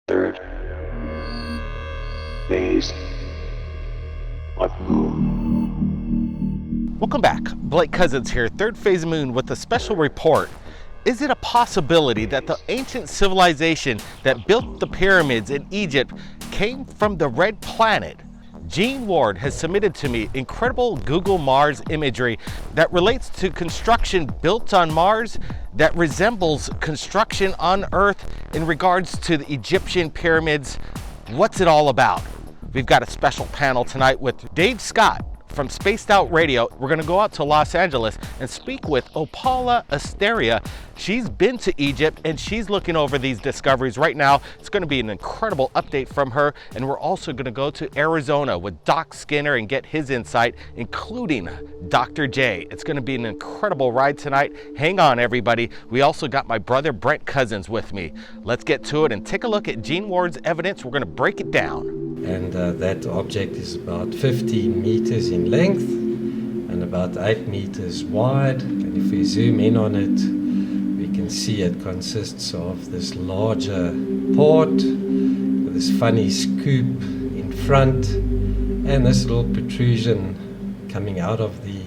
Third phase of moon. Welcome back. Blake Cousins here, Third Phase Moon with a special report. Is it a possibility that the ancient civilization that built the pyramids in Egypt came from the red planet? Gene Ward has submitted to me incredible Google Mars imagery that relates to construction built on Mars that resembles construction on Earth in regards to the Egyptian pyramids. What's it all about? We've got a special panel tonight with Dave Scott from Spaced Out Radio. We're going to go out to Los Angeles and speak with Opala Asteria. She's been to Egypt and she's looking over these discoveries right now. It's going to be an incredible update from her. And we're also going to go to Arizona with Doc Skinner and get his insight, including Dr. J. It's going to be an incredible ride tonight. Hang on, everybody. We also got my brother Brent Cousins with me. Let's get to it and take a look at Gene Ward's evidence. We're going to break it down. And that object is about 15 meters in length and about 8 meters wide. And if we zoom in on it, we can see it consists of this larger port with this funny scoop in front and this little protrusion coming out of the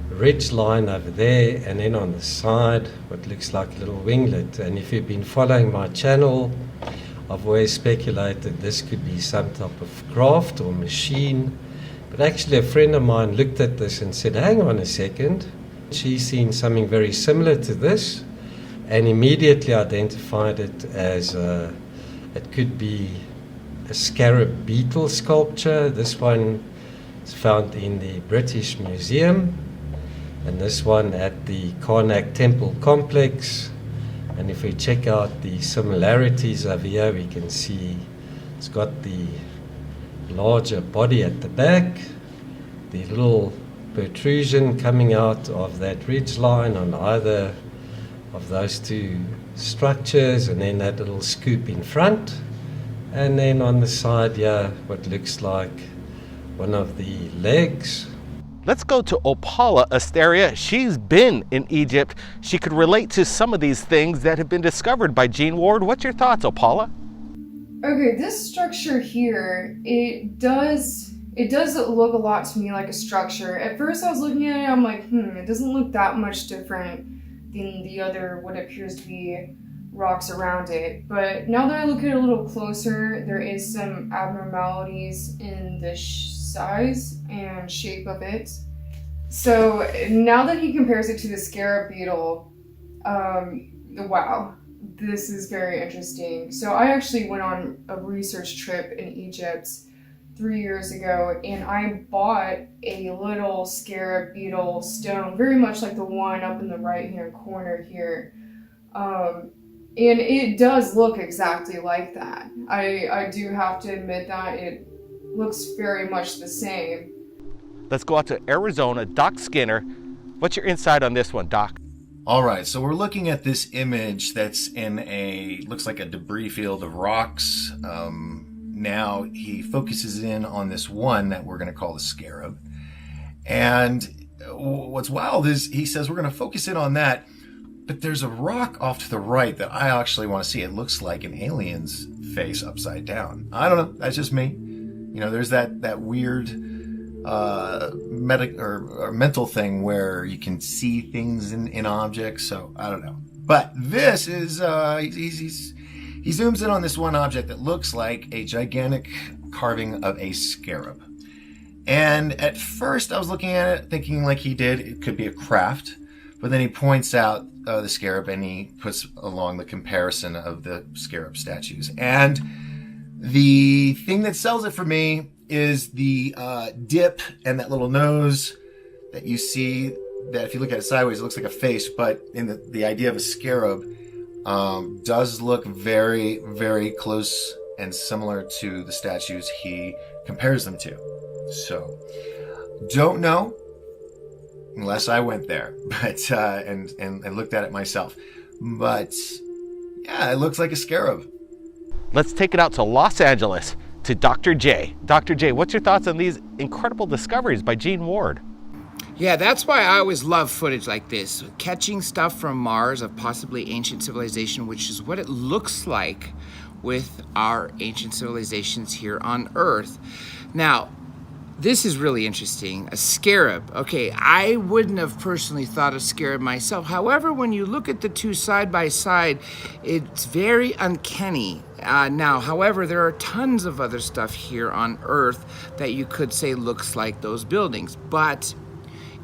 ridge line over there, and then on the side what looks like a little winglet. And if you've been following my channel, I've always speculated this could be some type of craft or machine, but actually a friend of mine looked at this and said, hang on a second, she's seen something very similar to this and immediately identified it as it could be a scarab beetle sculpture. This one is found in the British Museum and this one at the Karnak Temple Complex. And if we check out the similarities over here, we can see it's got the larger body at the back, the little protrusion coming out of that ridge line on either of those two structures, and then that little scoop in front. And then on the side here, what looks like one of the legs. Let's go to Opala Asteria. She's been in Egypt. She could relate to some of these things that have been discovered by Gene Ward. What's your thoughts, Opala? Okay, this structure here, it does look a lot to me like a structure. At first I was looking at it, I'm like, it doesn't look that much different than the other, what appears to be rocks around it. But now that I look at it a little closer, there is some abnormalities in the size and shape of it. So now that he compares it to the scarab beetle, wow, this is very interesting. So I actually went on a research trip in Egypt 3 years ago and I bought a little scarab beetle stone, very much like the one up in the right hand corner here. And it does look exactly like that. I do have to admit that it looks very much the same. Let's go out to Arizona. Doc Skinner, what's your insight on this one, Doc? All right, so we're looking at this image that's in looks like a debris field of rocks. Now he focuses in on this one that we're going to call the scarab. And what's wild is he says we're going to focus in on that, but there's a rock off to the right that I actually want to see. It looks like an alien's face upside down. I don't know, that's just me. You know, there's that weird mental thing where you can see things in objects. So I don't know. But this is he zooms in on this one object that looks like a gigantic carving of a scarab. And at first I was looking at it thinking like he did, it could be a craft. But then he points out the scarab and he puts along the comparison of the scarab statues. And the thing that sells it for me is the dip and that little nose that you see, that if you look at it sideways, it looks like a face, but in the idea of a scarab does look very, very close and similar to the statues he compares them to. So, don't know unless I went there, but and looked at it myself. But yeah, it looks like a scarab. Let's take it out to Los Angeles to Dr. J. Dr. J, what's your thoughts on these incredible discoveries by Gene Ward? Yeah, that's why I always love footage like this. Catching stuff from Mars of possibly ancient civilization, which is what it looks like with our ancient civilizations here on Earth. Now, this is really interesting. A scarab. Okay, I wouldn't have personally thought of scarab myself. However, when you look at the two side by side, it's very uncanny. Now, however, there are tons of other stuff here on Earth that you could say looks like those buildings. But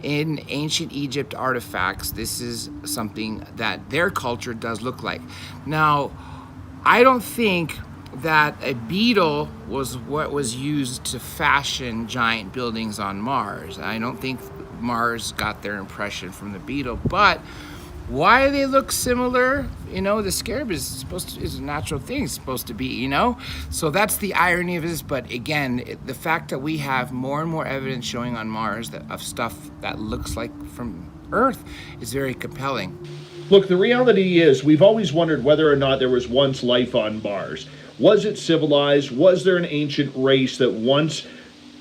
in ancient Egypt artifacts, this is something that their culture does look like. Now, I don't think that a beetle was what was used to fashion giant buildings on Mars. I don't think Mars got their impression from the beetle, but why they look similar, you know, the scarab is a natural thing, it's supposed to be, you know? So that's the irony of this, but again, the fact that we have more and more evidence showing on Mars of stuff that looks like from Earth is very compelling. Look, the reality is we've always wondered whether or not there was once life on Mars. Was it civilized? Was there an ancient race that once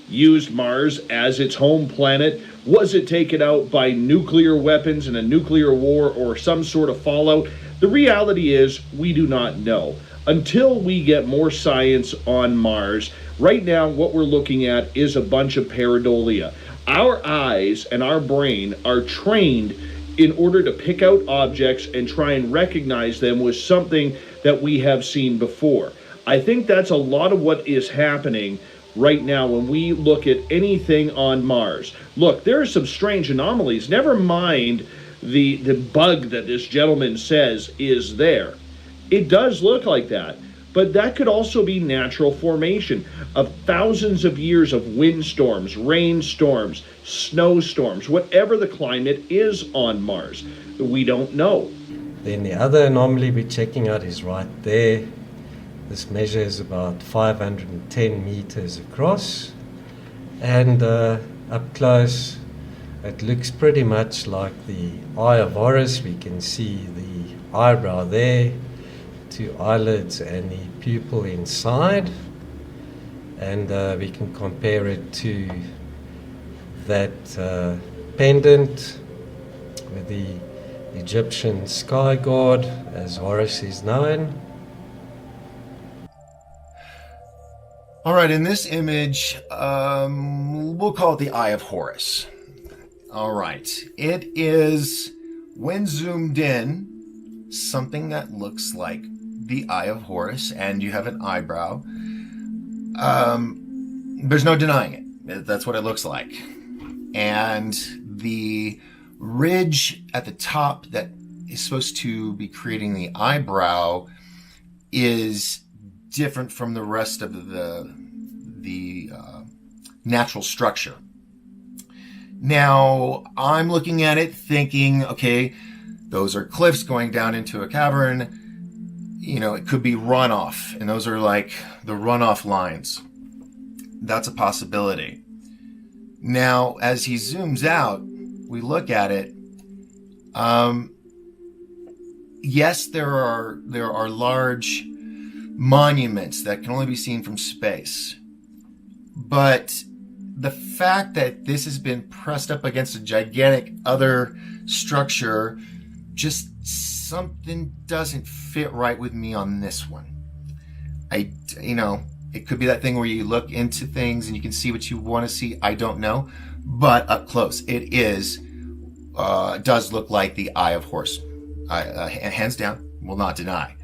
used Mars as its home planet? Was it taken out by nuclear weapons in a nuclear war or some sort of fallout? The reality is we do not know. Until we get more science on Mars, right now what we're looking at is a bunch of pareidolia. Our eyes and our brain are trained in order to pick out objects and try and recognize them with something that we have seen before. I think that's a lot of what is happening right now when we look at anything on Mars. Look, there are some strange anomalies. Never mind the bug that this gentleman says is there. It does look like that, but that could also be natural formation of thousands of years of windstorms, rainstorms, snowstorms, whatever the climate is on Mars. We don't know. Then the other anomaly we're checking out is right there. This measures about 510 meters across, and up close it looks pretty much like the Eye of Horus. We can see the eyebrow there, two eyelids and the pupil inside, and we can compare it to that pendant with the Egyptian sky god, as Horus is known. All right, in this image, we'll call it the Eye of Horus. All right, it is, when zoomed in, something that looks like the Eye of Horus, and you have an eyebrow. There's no denying it. That's what it looks like. And the ridge at the top that is supposed to be creating the eyebrow is different from the rest of the natural structure. Now, I'm looking at it thinking, okay, those are cliffs going down into a cavern. You know, it could be runoff, and those are like the runoff lines. That's a possibility. Now, as he zooms out, we look at it. Yes, there are large monuments that can only be seen from space. But the fact that this has been pressed up against a gigantic other structure, just something doesn't fit right with me on this one. It could be that thing where you look into things and you can see what you want to see. I don't know. But up close, it does look like the Eye of Horus. Hands down, will not deny.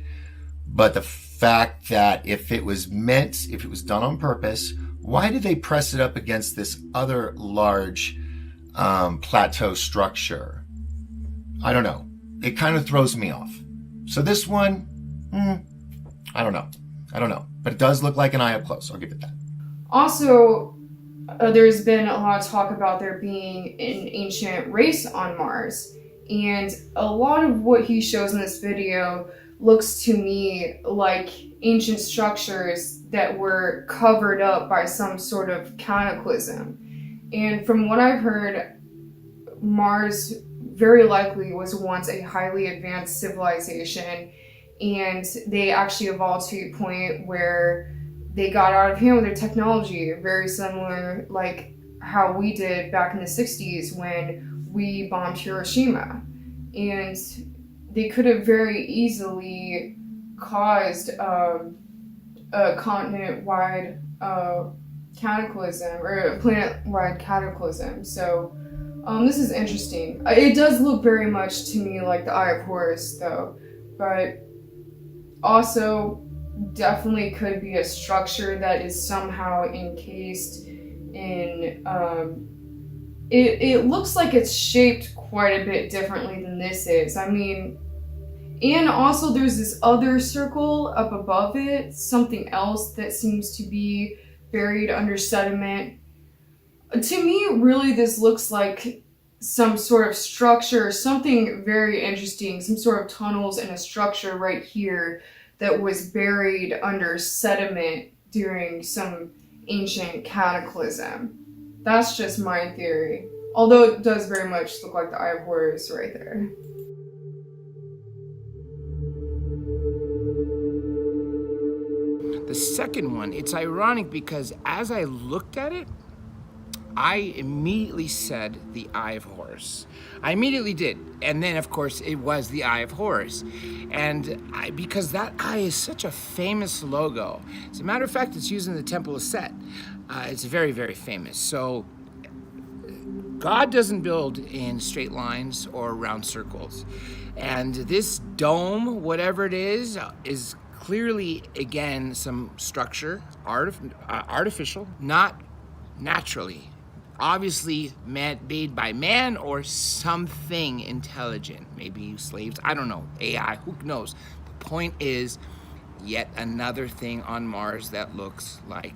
But the fact that if it was done on purpose, why did they press it up against this other large plateau structure? I don't know. It kind of throws me off. So this one, I don't know. But it does look like an eye up close. I'll give it that. Also, there's been a lot of talk about there being an ancient race on Mars. And a lot of what he shows in this video looks to me like ancient structures that were covered up by some sort of cataclysm. And from what I've heard, Mars very likely was once a highly advanced civilization, and they actually evolved to a point where they got out of hand with their technology, very similar like how we did back in the 60s when we bombed Hiroshima. And they could have very easily caused a continent-wide cataclysm, or a planet-wide cataclysm. So this is interesting. It does look very much to me like the Eye of Horus, though, but also definitely could be a structure that is somehow encased in it looks like it's shaped quite a bit differently than this is. I mean, and also there's this other circle up above it, something else that seems to be buried under sediment. To me, really, this looks like some sort of structure, something very interesting, some sort of tunnels and a structure right here that was buried under sediment during some ancient cataclysm. That's just my theory. Although it does very much look like the Eye of Horus right there. The second one, it's ironic because as I looked at it, I immediately said the Eye of Horus. I immediately did. And then, of course, it was the Eye of Horus. And because that eye is such a famous logo. As a matter of fact, it's used in the Temple of Set. It's very, very famous. So God doesn't build in straight lines or round circles. And this dome, whatever it is clearly, again, some structure, artificial, not naturally. Obviously made by man or something intelligent. Maybe slaves, I don't know, AI, who knows. The point is, yet another thing on Mars that looks like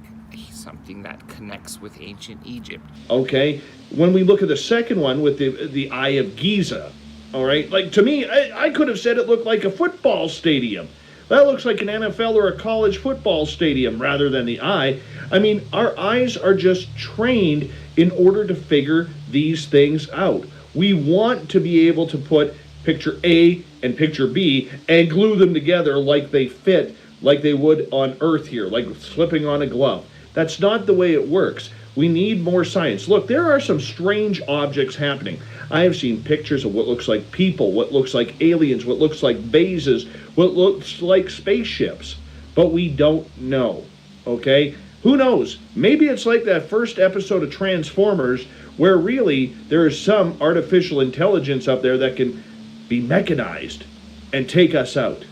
something that connects with ancient Egypt. Okay, when we look at the second one with the Eye of Giza, all right, like to me, I could have said it looked like a football stadium. That looks like an NFL or a college football stadium rather than the eye. I mean, our eyes are just trained in order to figure these things out. We want to be able to put picture A and picture B and glue them together like they fit, like they would on Earth here, like slipping on a glove. That's not the way it works. We need more science. Look, there are some strange objects happening. I have seen pictures of what looks like people, what looks like aliens, what looks like vases, what looks like spaceships, but we don't know, okay? Who knows? Maybe it's like that first episode of Transformers where really there is some artificial intelligence up there that can be mechanized and take us out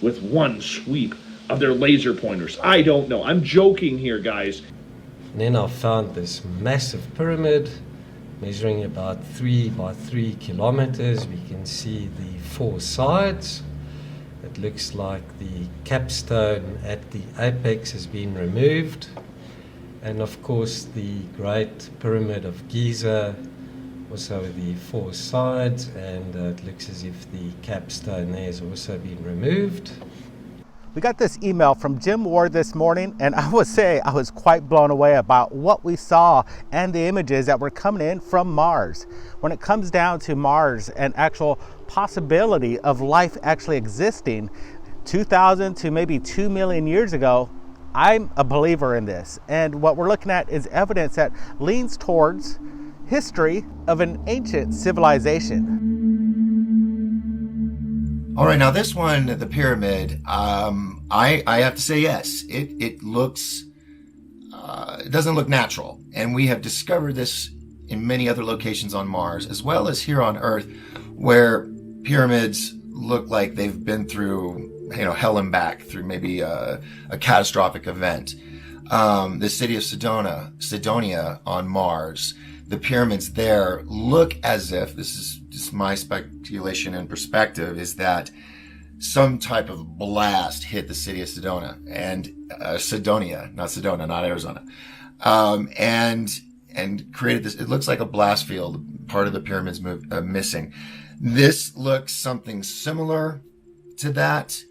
with one sweep of their laser pointers. I don't know. I'm joking here, guys. And then I found this massive pyramid measuring about 3 by 3 kilometers. We can see the 4 sides. It looks like the capstone at the apex has been removed. And of course the Great Pyramid of Giza, also the 4 sides, and it looks as if the capstone there has also been removed. We got this email from Jim Ward this morning, and I would say I was quite blown away about what we saw and the images that were coming in from Mars. When it comes down to Mars and actual possibility of life actually existing 2,000 to maybe 2 million years ago, I'm a believer in this. And what we're looking at is evidence that leans towards history of an ancient civilization. All right, now this one, the pyramid, I have to say yes. It looks, it doesn't look natural. And we have discovered this in many other locations on Mars, as well as here on Earth, where pyramids look like they've been through, hell and back, through maybe a catastrophic event. The city of Cydonia on Mars, the pyramids there look as if, this is just my speculation and perspective, is that some type of blast hit the city of Cydonia, not Arizona, and created this. It looks like a blast field. Part of the pyramids missing. This looks something similar to that.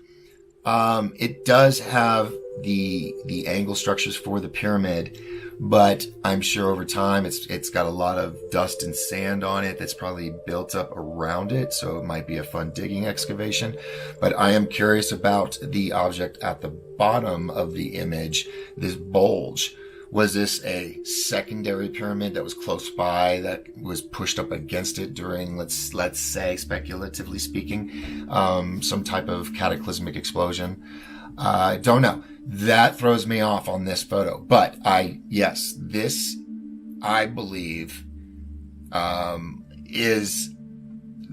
It does have the angle structures for the pyramid, but I'm sure over time it's got a lot of dust and sand on it that's probably built up around it, so it might be a fun digging excavation. But I am curious about the object at the bottom of the image, this bulge. Was this a secondary pyramid that was close by that was pushed up against it during, let's say, speculatively speaking, some type of cataclysmic explosion? I don't know. That throws me off on this photo. But this, I believe,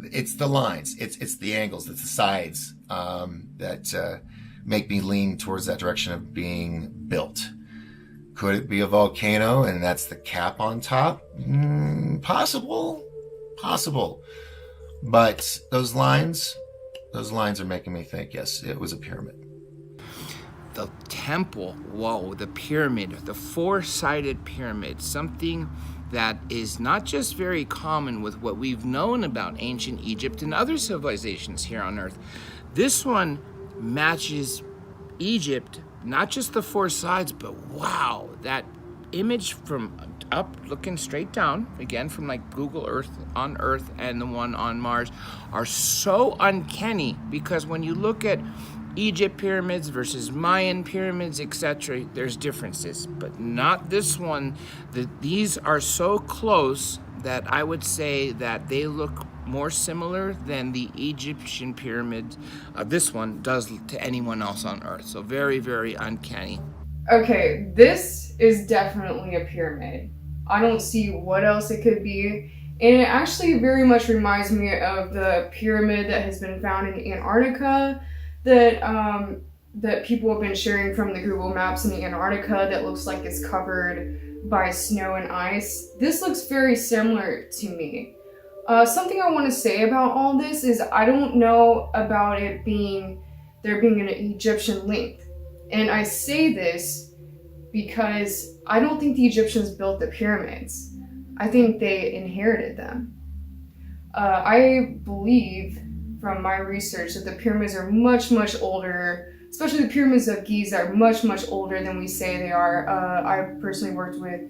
it's the lines, it's the angles, it's the sides that make me lean towards that direction of being built. Could it be a volcano and that's the cap on top? Possible. But those lines are making me think, yes, it was a pyramid. The temple, whoa, the pyramid, the four-sided pyramid, something that is not just very common with what we've known about ancient Egypt and other civilizations here on Earth. This one matches Egypt, not just the four sides, but wow, that image from up looking straight down, again from like Google Earth on Earth and the one on Mars, are so uncanny, because when you look at Egypt pyramids versus Mayan pyramids, etc., there's differences, but not this one. These are so close that I would say that they look more similar than the Egyptian pyramids. This one does to anyone else on Earth. So very, very uncanny. Okay, this is definitely a pyramid. I don't see what else it could be. And it actually very much reminds me of the pyramid that has been found in Antarctica that people have been sharing from the Google Maps in Antarctica that looks like it's covered by snow and ice. This looks very similar to me. Something I want to say about all this is I don't know about there being an Egyptian link. And I say this because I don't think the Egyptians built the pyramids. I think they inherited them. I believe from my research that the pyramids are much, much older, especially the pyramids of Giza are much, much older than we say they are. I personally worked with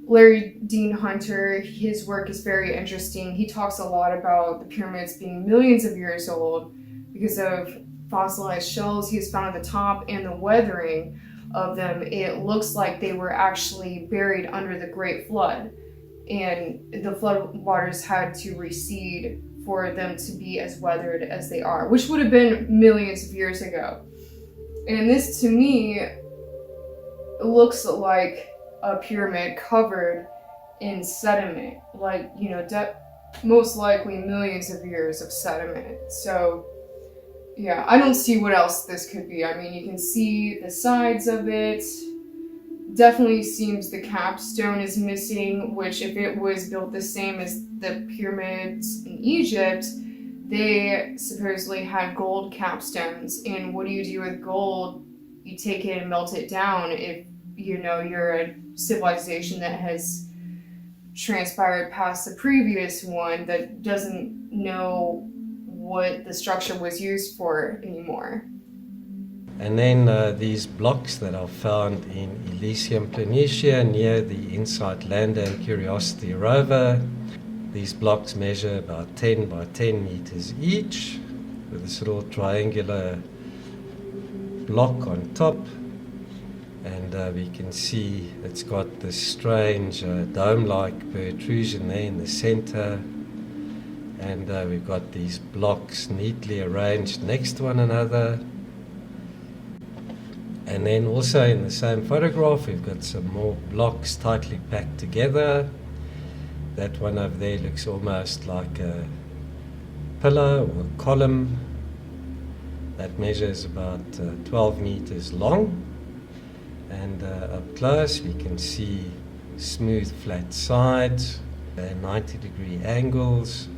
Larry Dean Hunter. His work is very interesting. He talks a lot about the pyramids being millions of years old because of fossilized shells he has found at the top and the weathering of them. It looks like they were actually buried under the Great Flood, and the flood waters had to recede for them to be as weathered as they are, which would have been millions of years ago. And this, to me, looks like a pyramid covered in sediment, like, most likely millions of years of sediment. So, yeah, I don't see what else this could be. I mean, you can see the sides of it. Definitely seems the capstone is missing, which if it was built the same as the pyramids in Egypt, they supposedly had gold capstones. And what do you do with gold? You take it and melt it down if, you're a civilization that has transpired past the previous one that doesn't know what the structure was used for anymore. And then these blocks that are found in Elysium Planitia near the InSight Lander and Curiosity rover. These blocks measure about 10 by 10 meters each, with this little triangular block on top. And we can see it's got this strange dome-like protrusion there in the center. And we've got these blocks neatly arranged next to one another. And then also in the same photograph, we've got some more blocks tightly packed together. That one over there looks almost like a pillar or a column that measures about 12 meters long. And up close, we can see smooth, flat sides, 90-degree angles.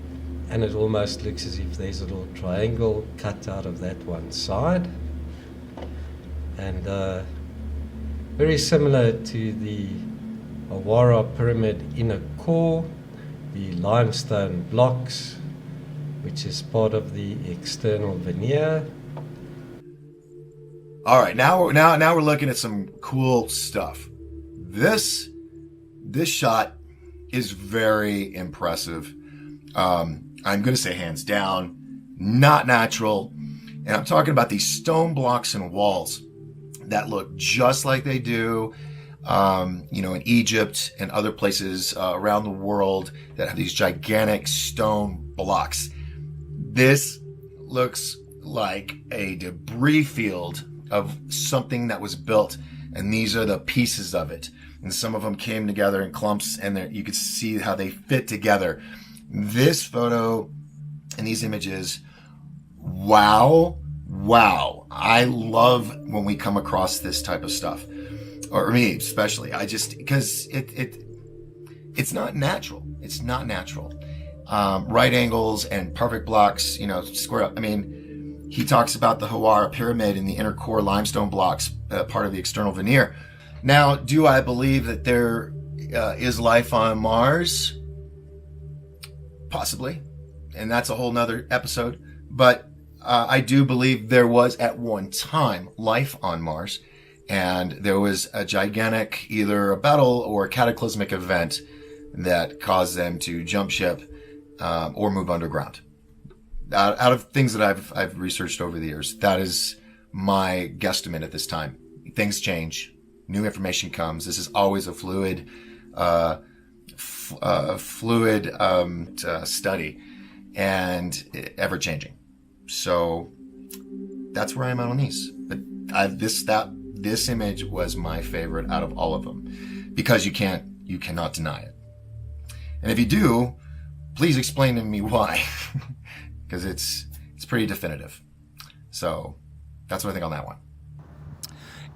And it almost looks as if there's a little triangle cut out of that one side. And very similar to the Awara pyramid inner core, the limestone blocks, which is part of the external veneer. All right, now we're looking at some cool stuff. This shot is very impressive. I'm going to say hands down, not natural. And I'm talking about these stone blocks and walls that look just like they do in Egypt and other places around the world that have these gigantic stone blocks. This looks like a debris field of something that was built, and these are the pieces of it. And some of them came together in clumps, and you could see how they fit together. This photo and these images, wow. I love when we come across this type of stuff. Or me especially. Because it's not natural. It's not natural. Right angles and perfect blocks, square up. I mean, he talks about the Hawara pyramid in the inner core limestone blocks, part of the external veneer. Now, do I believe that there is life on Mars? Possibly. And that's a whole nother episode. But I do believe there was at one time life on Mars. And there was a gigantic, either a battle or a cataclysmic event that caused them to jump ship or move underground. Out of things that I've researched over the years, that is my guesstimate at this time. Things change, new information comes. This is always a fluid study and ever changing. So that's where I'm at on these. But this image was my favorite out of all of them because you cannot deny it. And if you do, please explain to me why, because it's pretty definitive. So that's what I think on that one.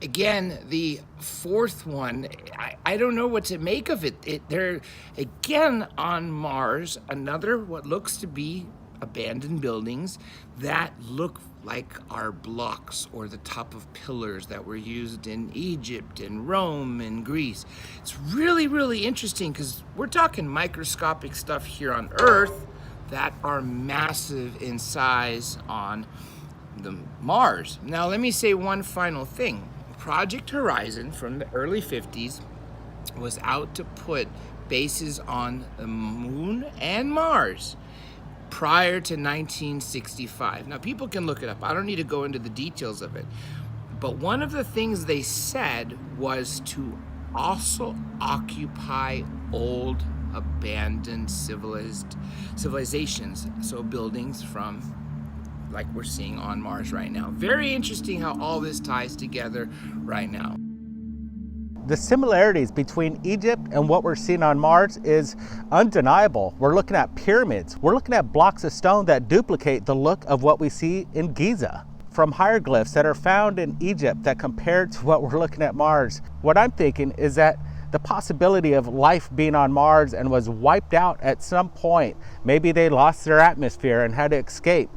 Again, the fourth one, I don't know what to make of it. They're again on Mars, another what looks to be abandoned buildings that look like our blocks or the top of pillars that were used in Egypt and Rome and Greece. It's really, really interesting because we're talking microscopic stuff here on Earth that are massive in size on the Mars. Now, let me say one final thing. Project Horizon from the early 50s was out to put bases on the Moon and Mars prior to 1965. Now, people can look it up. I don't need to go into the details of it. But one of the things they said was to also occupy old, abandoned civilizations. So buildings from, like we're seeing on Mars right now. Very interesting how all this ties together right now. The similarities between Egypt and what we're seeing on Mars is undeniable. We're looking at pyramids. We're looking at blocks of stone that duplicate the look of what we see in Giza. From hieroglyphs that are found in Egypt that compare to what we're looking at Mars. What I'm thinking is that the possibility of life being on Mars and was wiped out at some point. Maybe they lost their atmosphere and had to escape.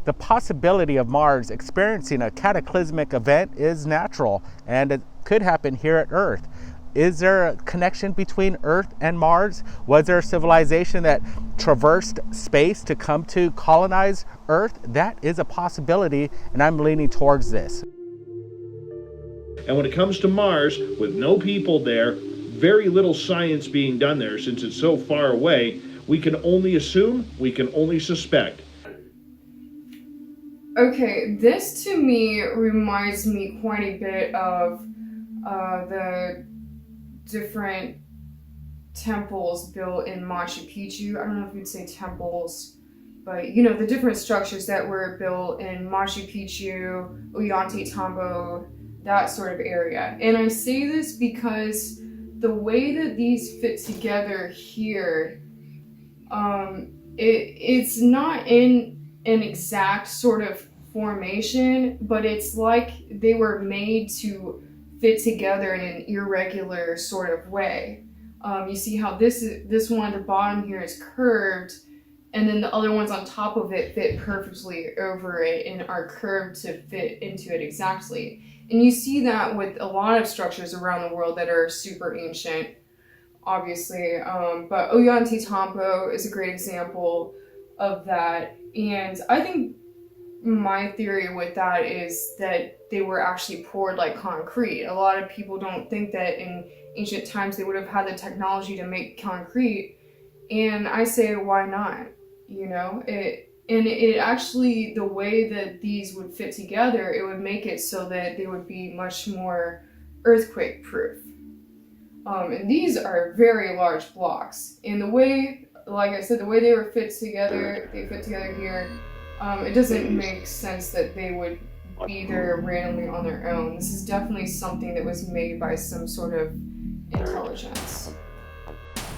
The possibility of Mars experiencing a cataclysmic event is natural, and it could happen here at Earth. Is there a connection between Earth and Mars? Was there a civilization that traversed space to come to colonize Earth? That is a possibility, and I'm leaning towards this. And when it comes to Mars, with no people there, very little science being done there since it's so far away, we can only assume, we can only suspect. Okay, this to me reminds me quite a bit of the different temples built in Machu Picchu. I don't know if you'd say temples, but the different structures that were built in Machu Picchu, Ollantaytambo, that sort of area. And I say this because the way that these fit together here, it's not in an exact sort of formation, but it's like they were made to fit together in an irregular sort of way. You see how this one at the bottom here is curved, and then the other ones on top of it fit perfectly over it and are curved to fit into it exactly. And you see that with a lot of structures around the world that are super ancient, obviously. But Ollantaytambo is a great example of that. And I think my theory with that is that they were actually poured like concrete. A lot of people don't think that in ancient times they would have had the technology to make concrete. And I say, why not? It actually, the way that these would fit together, it would make it so that they would be much more earthquake proof. And these are very large blocks. And the way, like I said, the way they were fit together here, it doesn't make sense that they would be there randomly on their own. This is definitely something that was made by some sort of intelligence.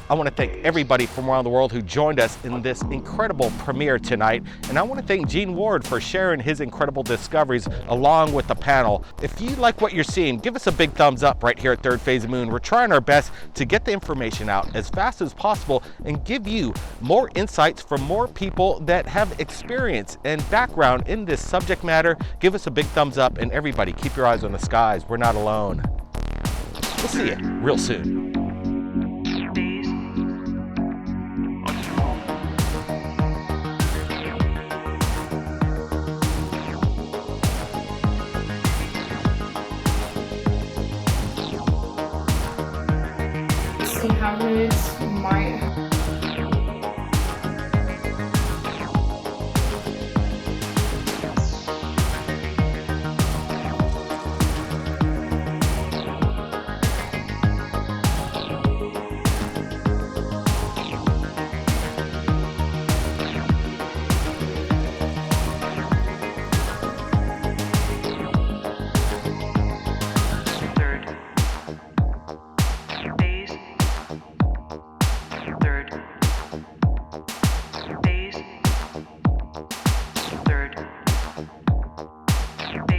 I want to thank everybody from around the world who joined us in this incredible premiere tonight. And I want to thank Gene Ward for sharing his incredible discoveries along with the panel. If you like what you're seeing, give us a big thumbs up right here at Third Phase of Moon. We're trying our best to get the information out as fast as possible and give you more insights from more people that have experience and background in this subject matter. Give us a big thumbs up, and everybody keep your eyes on the skies. We're not alone. We'll see you real soon. Inhabitants might